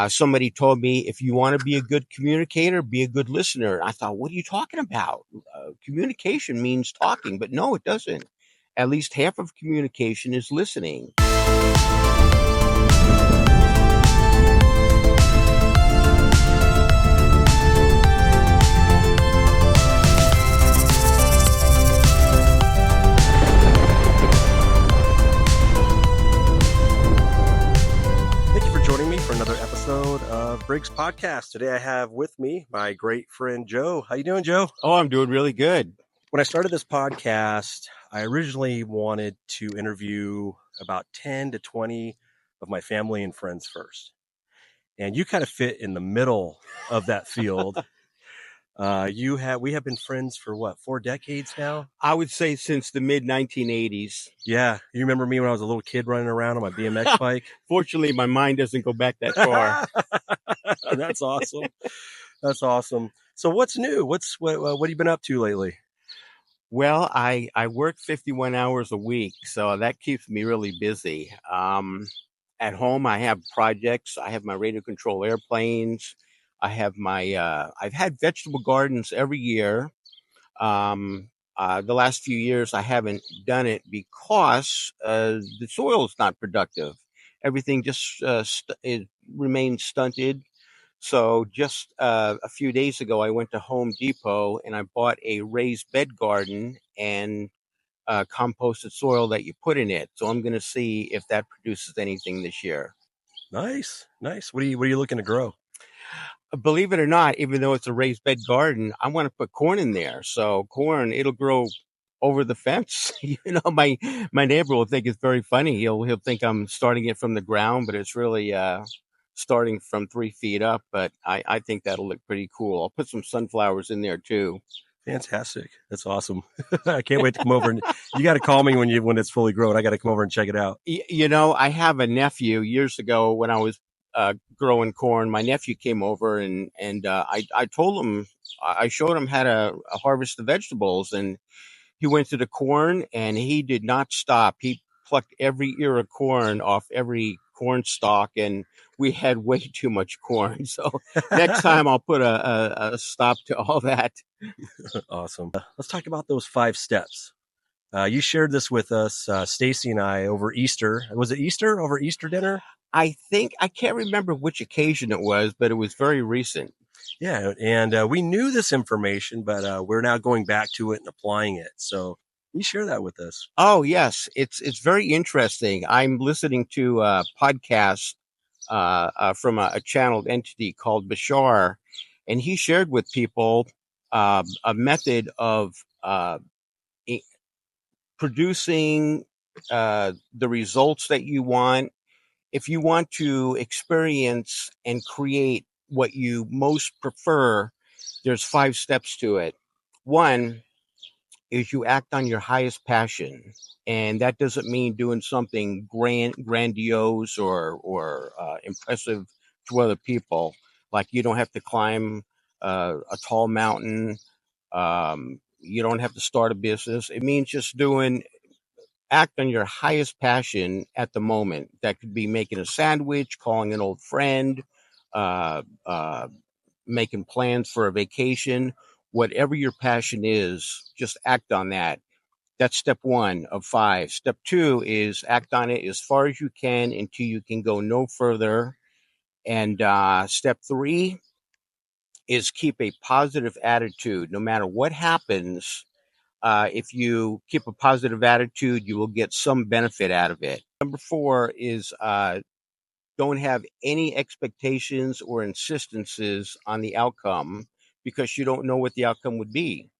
Somebody told me, if you want to be a good communicator, be a good listener. I thought, what are you talking about? Communication means talking, but no, it doesn't. At least half of communication is listening. Joining me for another episode of Briggs Podcast. Today I have with me my great friend Joe. How you doing, Joe? Oh, I'm doing really good. When I started this podcast, I originally wanted to interview about 10 to 20 of my family and friends first. And you kind of fit in the middle of that field. We have been friends for 4 decades now? I would say since the mid 1980s. Yeah. You remember me when I was a little kid running around on my BMX bike? Fortunately, my mind doesn't go back that far. That's awesome. That's awesome. So what's new? What have you been up to lately? Well, I work 51 hours a week, so that keeps me really busy. At home, I have projects. I have my radio control airplanes. I have I've had vegetable gardens every year. The last few years, I haven't done it because the soil is not productive. Everything just it remains stunted. So just a few days ago, I went to Home Depot and I bought a raised bed garden and composted soil that you put in it. So I'm going to see if that produces anything this year. Nice. What are you looking to grow? Believe it or not, even though it's a raised bed garden, I want to put corn in there. So corn, it'll grow over the fence. My neighbor will think it's very funny. He'll think I'm starting it from the ground, but it's really starting from 3 feet up. But I think that'll look pretty cool. I'll put some sunflowers in there too. Fantastic. That's awesome. I can't wait to come over. And you got to call me when it's fully grown. I got to come over and check it out. I have a nephew. Years ago when I was growing corn, my nephew came over and I told him, I showed him how to harvest the vegetables, and he went to the corn and he did not stop. He plucked every ear of corn off every corn stalk, and we had way too much corn. So next time I'll put a stop to all that. Awesome. Let's talk about those 5 steps. You shared this with us, Stacy and I, over Easter. Was it Easter? Over Easter dinner? I can't remember which occasion it was, but it was very recent. Yeah, and we knew this information, but we're now going back to it and applying it. So can you share that with us? Oh, yes. It's very interesting. I'm listening to a podcast from a channeled entity called Bashar, and he shared with people a method of producing the results that you want. If you want to experience and create what you most prefer, there's 5 steps to it. One is you act on your highest passion, and that doesn't mean doing something grandiose or impressive to other people. Like, you don't have to climb a tall mountain. You don't have to start a business. It means just act on your highest passion at the moment. That could be making a sandwich, calling an old friend, uh, making plans for a vacation. Whatever your passion is, just act on that. That's step 1 of 5. Step 2 is act on it as far as you can until you can go no further. And step 3 is keep a positive attitude. No matter what happens, if you keep a positive attitude, you will get some benefit out of it. Number 4 is don't have any expectations or insistences on the outcome, because you don't know what the outcome would be.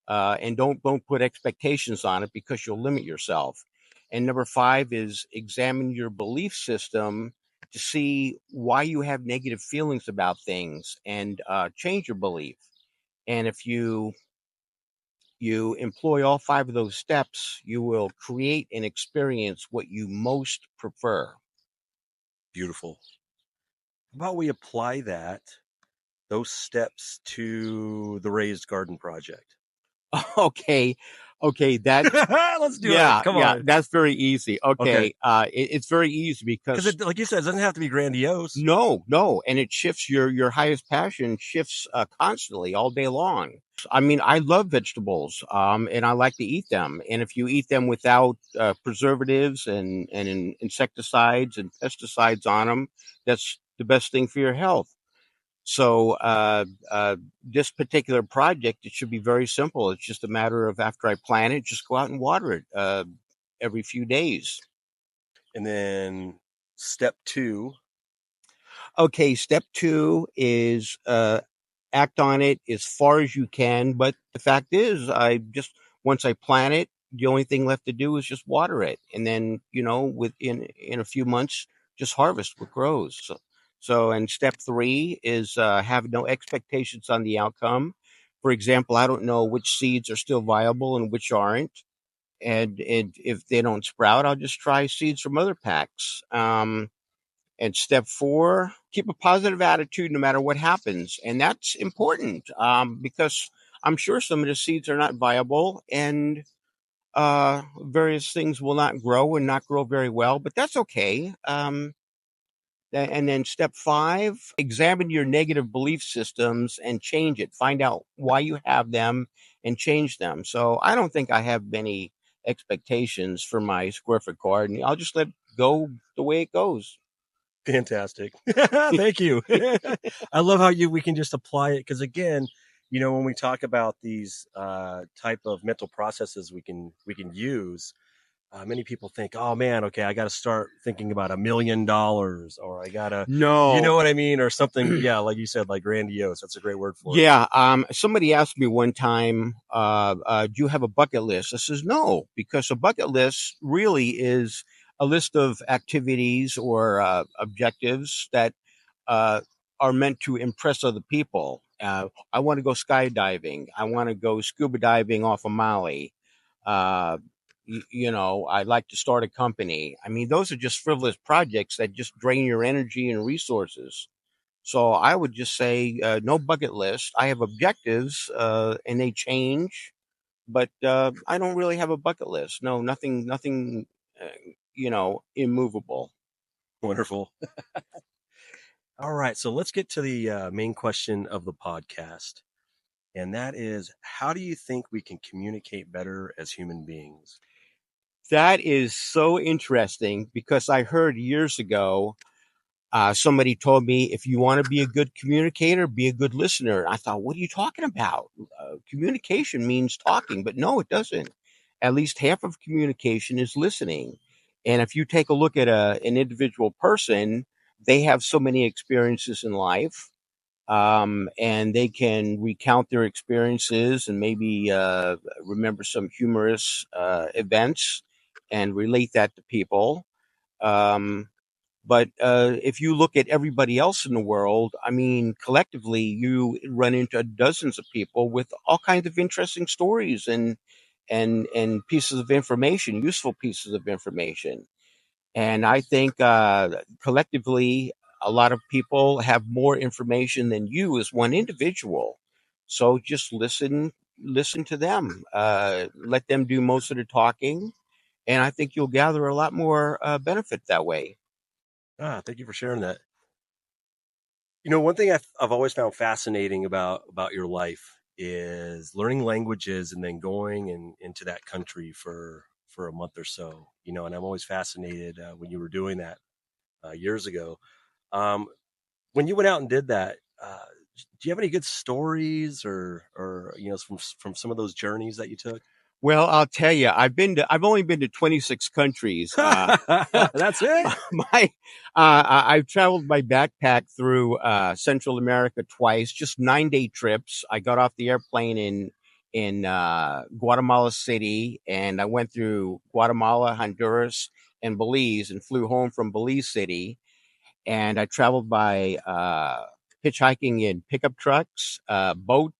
And don't put expectations on it, because you'll limit yourself. And number 5 is examine your belief system to see why you have negative feelings about things, and change your belief. And if you employ all 5 of those steps, you will create and experience what you most prefer. Beautiful. How about we apply those steps to the raised garden project? Okay. Okay, that's Let's do it. Come yeah, on. that's very easy. Okay. Okay, it's very easy Because because it, like you said, it doesn't have to be grandiose. no, and it shifts your highest passion shifts constantly all day long. I mean, I love vegetables, and I like to eat them. And if you eat them without preservatives and insecticides and pesticides on them, that's the best thing for your health. So this particular project, it should be very simple. It's just a matter of after I plant it, just go out and water it every few days. And then step two. Okay, step two is act on it as far as you can. But the fact is, I just once I plant it, the only thing left to do is just water it, and then within a few months, just harvest what grows. So and step three is have no expectations on the outcome. For example, I don't know which seeds are still viable and which aren't. And if they don't sprout, I'll just try seeds from other packs. And step four, keep a positive attitude no matter what happens. And that's important because I'm sure some of the seeds are not viable and various things will not grow and not grow very well, but that's okay. And then step five, examine your negative belief systems and change it. Find out why you have them and change them. So I don't think I have many expectations for my square foot garden. I'll just let it go the way it goes. Fantastic. Thank you. I love how we can just apply it because again, when we talk about these type of mental processes we can use, many people think, oh man, okay, I got to start thinking about $1 million or I gotta, you No. know what I mean, or something. Yeah, like you said, like grandiose. That's a great word for it. Yeah, somebody asked me one time, "Do you have a bucket list?" I says, "No," because a bucket list really is a list of activities or objectives that uh, are meant to impress other people. I want to go skydiving. I want to go scuba diving off of Maui. Uh, I'd like to start a company. I mean, those are just frivolous projects that just drain your energy and resources. So I would just say no bucket list. I have objectives, and they change, but I don't really have a bucket list. No, nothing, uh, immovable. Wonderful. All right, so let's get to the main question of the podcast, and that is, how do you think we can communicate better as human beings? That is so interesting because I heard years ago somebody told me if you want to be a good communicator, be a good listener. I thought, what are you talking about? Communication means talking, but no, it doesn't. At least half of communication is listening. And if you take a look at an individual person, they have so many experiences in life, and they can recount their experiences and maybe remember some humorous events and relate that to people. Um, but if you look at everybody else in the world, I mean, collectively, you run into dozens of people with all kinds of interesting stories and pieces of information, useful pieces of information. And I think collectively, a lot of people have more information than you as one individual. So just listen to them. Let them do most of the talking, and I think you'll gather a lot more benefit that way. Thank you for sharing that. One thing I've always found fascinating about your life is learning languages and then going into that country for a month or so. And I'm always fascinated when you were doing that years ago. Um, when you went out and did that, do you have any good stories or from some of those journeys that you took? Well, I'll tell you, I've only been to 26 countries. That's it. My, I've traveled my backpack through Central America twice, just 9-day trips. I got off the airplane in Guatemala City, and I went through Guatemala, Honduras, and Belize, and flew home from Belize City. And I traveled by hitchhiking in pickup trucks, boat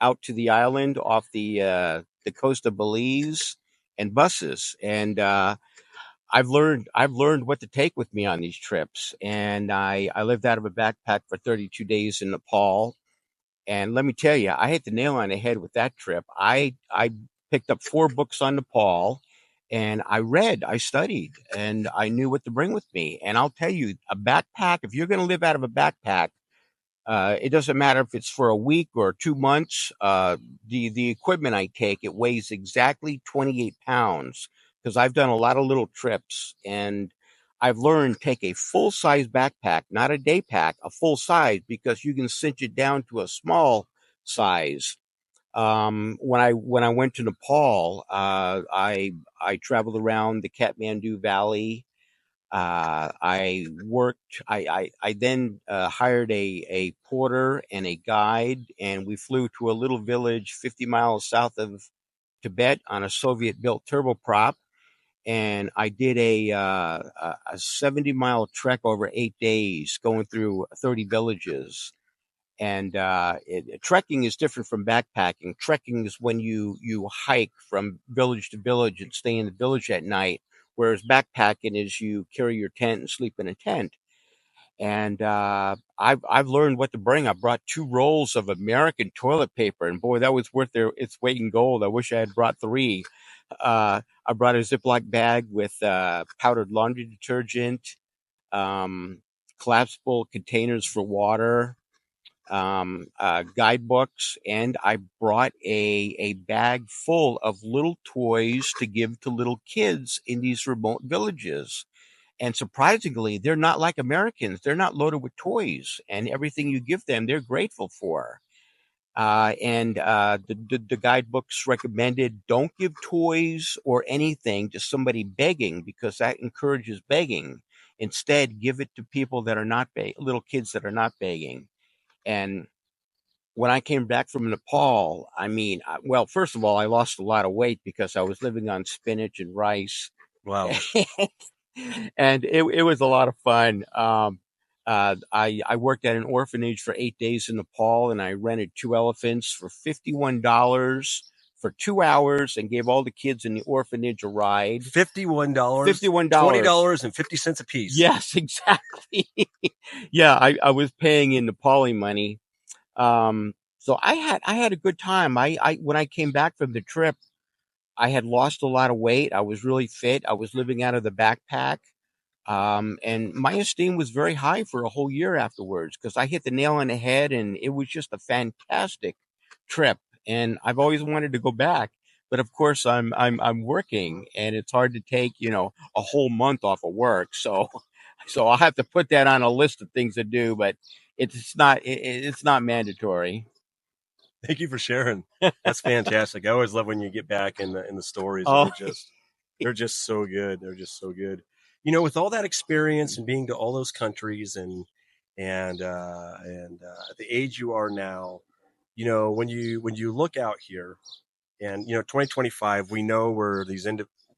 out to the island off the coast of Belize, and buses. And I've learned what to take with me on these trips. And I lived out of a backpack for 32 days in Nepal. And let me tell you, I hit the nail on the head with that trip. I picked up 4 books on Nepal, and I read, I studied, and I knew what to bring with me. And I'll tell you, a backpack, if you're going to live out of a backpack, it doesn't matter if it's for a week or 2 months. The equipment I take, it weighs exactly 28 pounds because I've done a lot of little trips, and I've learned take a full size backpack, not a day pack, a full size, because you can cinch it down to a small size. When I went to Nepal, I traveled around the Kathmandu Valley. I then hired a porter and a guide, and we flew to a little village 50 miles south of Tibet on a Soviet built turboprop. And I did a 70-mile trek over 8 days, going through 30 villages. And trekking is different from backpacking. Trekking is when you hike from village to village and stay in the village at night, whereas backpacking is you carry your tent and sleep in a tent. And I've learned what to bring. I brought 2 rolls of American toilet paper, and boy, that was worth its weight in gold. I wish I had brought 3. I brought a Ziploc bag with powdered laundry detergent, um, collapsible containers for water, guidebooks, and I brought a bag full of little toys to give to little kids in these remote villages. And surprisingly, they're not like Americans. They're not loaded with toys, and everything you give them, they're grateful for. The guidebooks recommended don't give toys or anything to somebody begging, because that encourages begging. Instead, give it to people that are not little kids that are not begging. And when I came back from Nepal, I mean, well, first of all, I lost a lot of weight because I was living on spinach and rice. Wow. And it was a lot of fun. I worked at an orphanage for 8 days in Nepal, and I rented 2 elephants for $51 for 2 hours, and gave all the kids in the orphanage a ride. $51, $51. $20.50 a piece. Yes, exactly. Yeah, I was paying in Nepali money. So I had a good time. I when I came back from the trip, I had lost a lot of weight. I was really fit. I was living out of the backpack. And my esteem was very high for a whole year afterwards, because I hit the nail on the head, and it was just a fantastic trip. And I've always wanted to go back, but of course I'm working, and it's hard to take, a whole month off of work. So I'll have to put that on a list of things to do, but it's not mandatory. Thank you for sharing. That's fantastic. I always love when you get back in the stories. Oh, They're just so good. They're just so good. With all that experience and being to all those countries and at the age you are now, when you look out here, and 2025, we know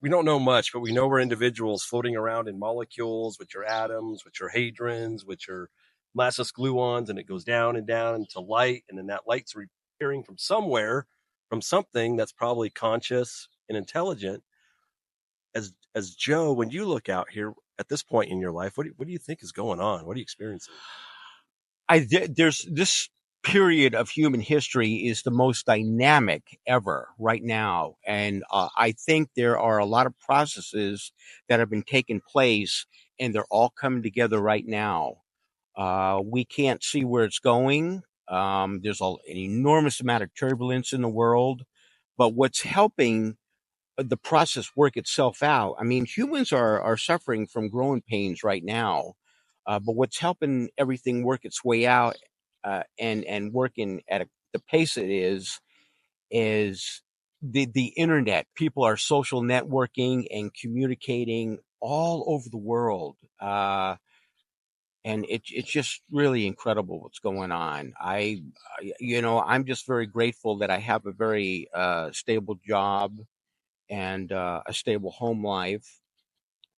we don't know much, but we know we're individuals floating around in molecules, which are atoms, which are hadrons, which are massless gluons, and it goes down and down into light, and then that light's appearing from somewhere, from something that's probably conscious and intelligent. As Joe, when you look out here at this point in your life, what do you think is going on? What are you experiencing? There's this period of human history is the most dynamic ever right now, and I think there are a lot of processes that have been taking place, and they're all coming together right now. We can't see where it's going. There's an enormous amount of turbulence in the world, but what's helping the process work itself out? I mean, humans are suffering from growing pains right now, but what's helping everything work its way out, and working at the pace it is the internet. People are social networking and communicating all over the world. And it's just really incredible what's going on. I'm just very grateful that I have a very stable job, and a stable home life,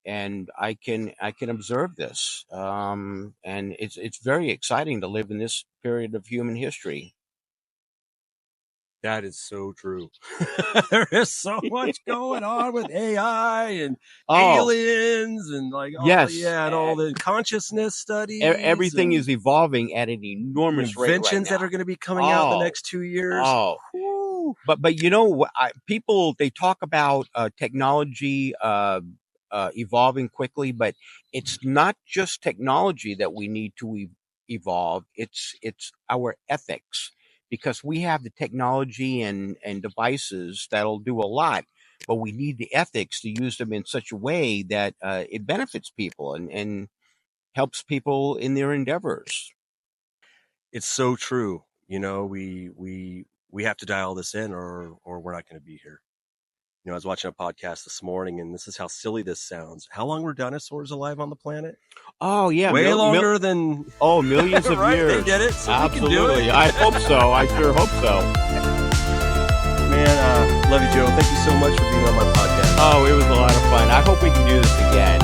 and I can observe this. And it's very exciting to live in this period of human history. That is so true. There is so much going on with AI and Oh, aliens and yes. and all the consciousness studies. Everything and is evolving at an enormous rate right inventions now. that are going to be coming out in the next 2 years. Oh, But people, they talk about technology evolving quickly, but it's not just technology that we need to evolve. It's our ethics, because we have the technology and devices that'll do a lot, but we need the ethics to use them in such a way that it benefits people and helps people in their endeavors. It's so true. We have to dial this in, or we're not going to be here. I was watching a podcast this morning, and this is how silly this sounds. How long were dinosaurs alive on the planet? Oh yeah, Way longer than millions of right, years. they did it, so Absolutely. we can do it. I hope so. I sure hope so. Man, love you, Joe. Thank you so much for being on my podcast. Oh, it was a lot of fun. I hope we can do this again.